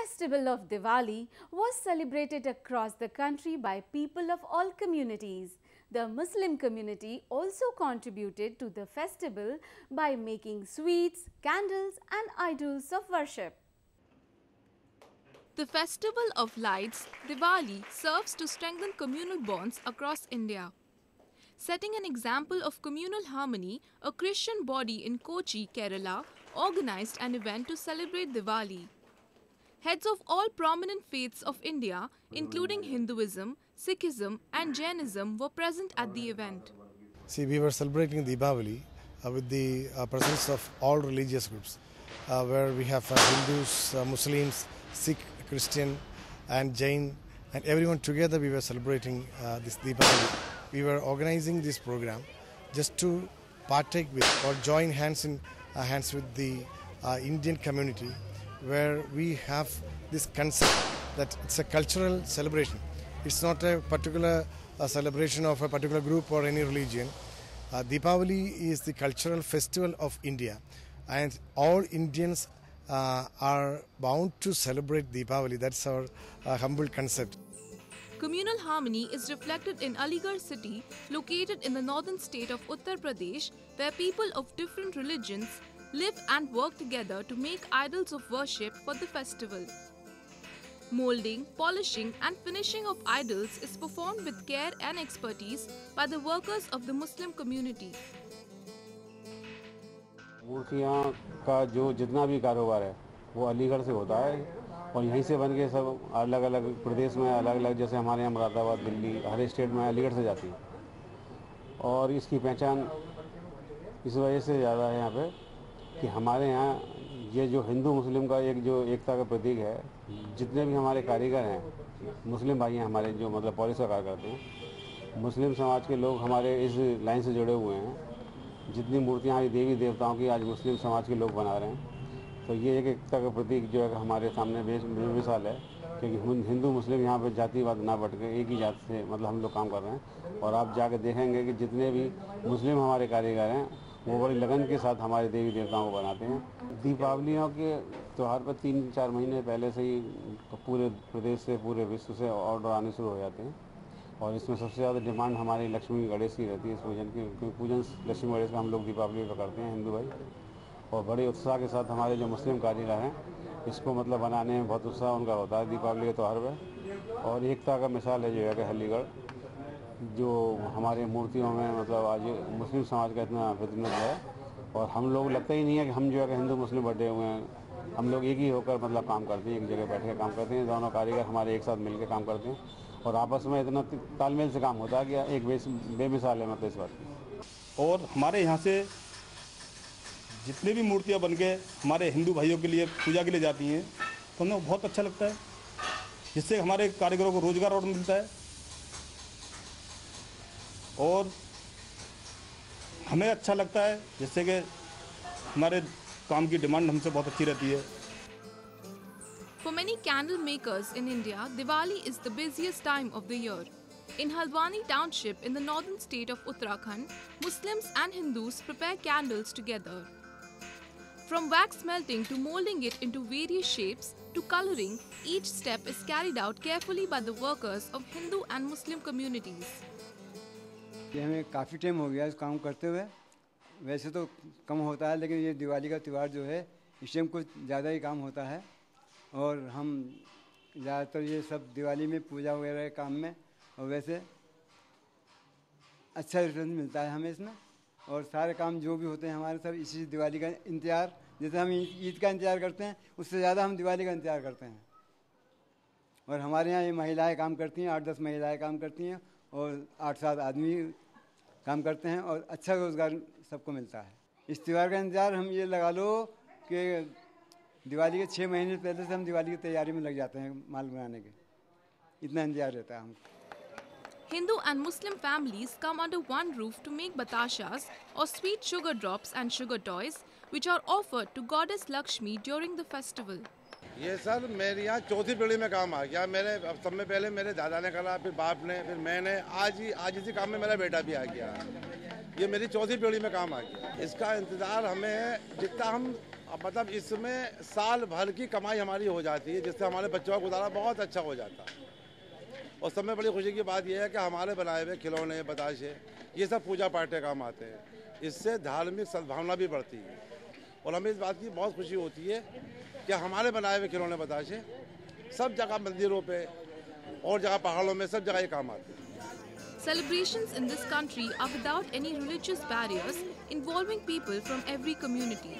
festival of Diwali was celebrated across the country by people of all communities. The Muslim community also contributed to the festival by making sweets, candles and idols of worship. The Festival of Lights, Diwali, serves to strengthen communal bonds across India. Setting an example of communal harmony, a Christian body in Kochi, Kerala, organized an event to celebrate Diwali. Heads of all prominent faiths of India, including Hinduism, Sikhism and Jainism, were present at the event. See, we were celebrating Diwali with the presence of all religious groups, where we have Hindus, Muslims, Sikh, Christian and Jain, and everyone together we were celebrating this Diwali. We were organizing this program just to partake with or join hands with the Indian community, where we have this concept that it's a cultural celebration. It's not a particular celebration of a particular group or any religion. Deepavali is the cultural festival of India, and all Indians are bound to celebrate Deepavali. That's our humble concept. Communal harmony is reflected in Aligarh city, located in the northern state of Uttar Pradesh, where people of different religions live and work together to make idols of worship for the festival. Molding, polishing and finishing of idols is performed with care and expertise by the workers of the Muslim community. मूर्तियाँ का जो जितना भी कारोबार है वो अलीगढ़ से होता है और यहीं से बन के सब अलग अलग प्रदेश में अलग अलग, जैसे हमारे यहाँ मुरादाबाद, दिल्ली, हर स्टेट में अलीगढ़ से जाती है। और इसकी पहचान इस वजह से ज़्यादा है यहाँ पे कि हमारे यहाँ ये जो हिंदू मुस्लिम का एक जो एकता का प्रतीक है, जितने भी हमारे कारीगर हैं, मुस्लिम भाई हैं हमारे, जो मतलब पॉलिश का कार्य करते हैं, मुस्लिम समाज के लोग हमारे इस लाइन से जुड़े हुए हैं। जितनी मूर्तियाँ देवी देवताओं की आज मुस्लिम समाज के लोग बना रहे हैं, तो ये एक एकता का प्रतीक जो है हमारे सामने बेमिसाल है, क्योंकि हिंदू मुस्लिम यहाँ पे जातिवाद ना बट के एक ही जात से मतलब हम लोग काम कर रहे हैं। और आप जाके देखेंगे कि जितने भी मुस्लिम हमारे कारीगर हैं वो बड़ी लगन के साथ हमारे देवी देवताओं को बनाते हैं। दीपावलियों के त्यौहार पर 3-4 महीने पहले से ही पूरे प्रदेश से, पूरे विश्व से ऑर्डर आने शुरू हो जाते हैं। और इसमें सबसे ज़्यादा डिमांड हमारी लक्ष्मी गणेश की रहती है, इस पूजन की, क्योंकि पूजन लक्ष्मी गणेश का हम लोग दीपावली पर करते हैं हिंदू भाई। और बड़े उत्साह के साथ हमारे जो मुस्लिम कारीगर हैं इसको मतलब बनाने में बहुत उत्साह उनका होता है दीपावली के त्यौहार पर। और एकता का मिसाल है जो है कि अलीगढ़, जो हमारे मूर्तियों में मतलब आज मुस्लिम समाज का इतना प्रतिनिधित्व है। और हम लोग लगता ही नहीं है कि हम जो है कि हिंदू मुस्लिम बटे हुए हैं, हम लोग एक ही होकर मतलब काम करते हैं, एक जगह बैठ के काम करते हैं। दोनों कारीगर हमारे एक साथ मिलकर काम करते हैं और आपस में इतना तालमेल से काम होता है कि एक बेमिसाल है मतलब इस बात की। और हमारे यहाँ से जितने भी मूर्तियाँ बन के हमारे हिंदू भाइयों के लिए पूजा के लिए जाती हैं, तो हमें बहुत अच्छा लगता है, जिससे हमारे कारीगरों को रोजगार और मिलता है और हमें अच्छा लगता है, जिससे कि हमारे काम की डिमांड हमसे बहुत अच्छी रहती है। For many candle makers in India, Diwali is the busiest time of the year. In Haldwani township in the northern state of Uttarakhand, Muslims and Hindus prepare candles together. From wax melting to molding it into various shapes to coloring, each step is carried out carefully by the workers of Hindu and Muslim communities. ये हमें काफ़ी time हो गया इस काम करते हुए। वैसे तो कम होता है, लेकिन ये दिवाली का त्यौहार जो है इस टाइम कुछ ज़्यादा ही काम होता है। और हम ज़्यादातर ये सब दिवाली में पूजा वगैरह के काम में, और वैसे अच्छा रिजल्ट मिलता है हमें इसमें। और सारे काम जो भी होते हैं हमारे सब इसी दिवाली का इंतज़ार, जैसे हम ईद का इंतज़ार करते हैं उससे ज़्यादा हम दिवाली का इंतज़ार करते हैं। और हमारे यहाँ ये महिलाएं काम करती हैं, 8-10 महिलाएं काम करती हैं और 8-7 आदमी काम करते हैं और अच्छा रोज़गार सबको मिलता है। इस त्यौहार का इंतज़ार हम ये लगा लो कि दिवाली के 6 महीने पहले से हम दिवाली की तैयारी में लग जाते हैं माल बनाने के, इतना इंतजार रहता है हमको। Hindu and Muslim families come under one roof to make batashas or sweet sugar drops and sugar toys, which are offered to goddess Lakshmi during the festival. ये सर मेरे यहाँ चौथी पीढ़ी में काम आ गया। मेरे सब में पहले मेरे दादा ने करा, फिर बाप ने, फिर मैंने, आज इसी काम में मेरा बेटा भी आ गया। ये मेरी चौथी पीढ़ी में काम आ गया। इसका इंतज़ार हमें जितना हम मतलब इसमें साल भर की कमाई हमारी हो जाती है, जिससे हमारे बच्चों का गुजारा बहुत अच्छा हो जाता है। और सब में बड़ी खुशी की बात यह है कि हमारे बनाए हुए खिलौने, बताशे, ये सब पूजा पाठ के काम आते हैं। इससे धार्मिक सद्भावना भी बढ़ती है और हमें इस बात की बहुत खुशी होती है कि हमारे बनाए हुए खिलौने, बताशे सब जगह मंदिरों पे और जगह पहाड़ों में सब जगह ये काम आते हैं। Celebrations in this country are without any religious barriers, involving people from every community.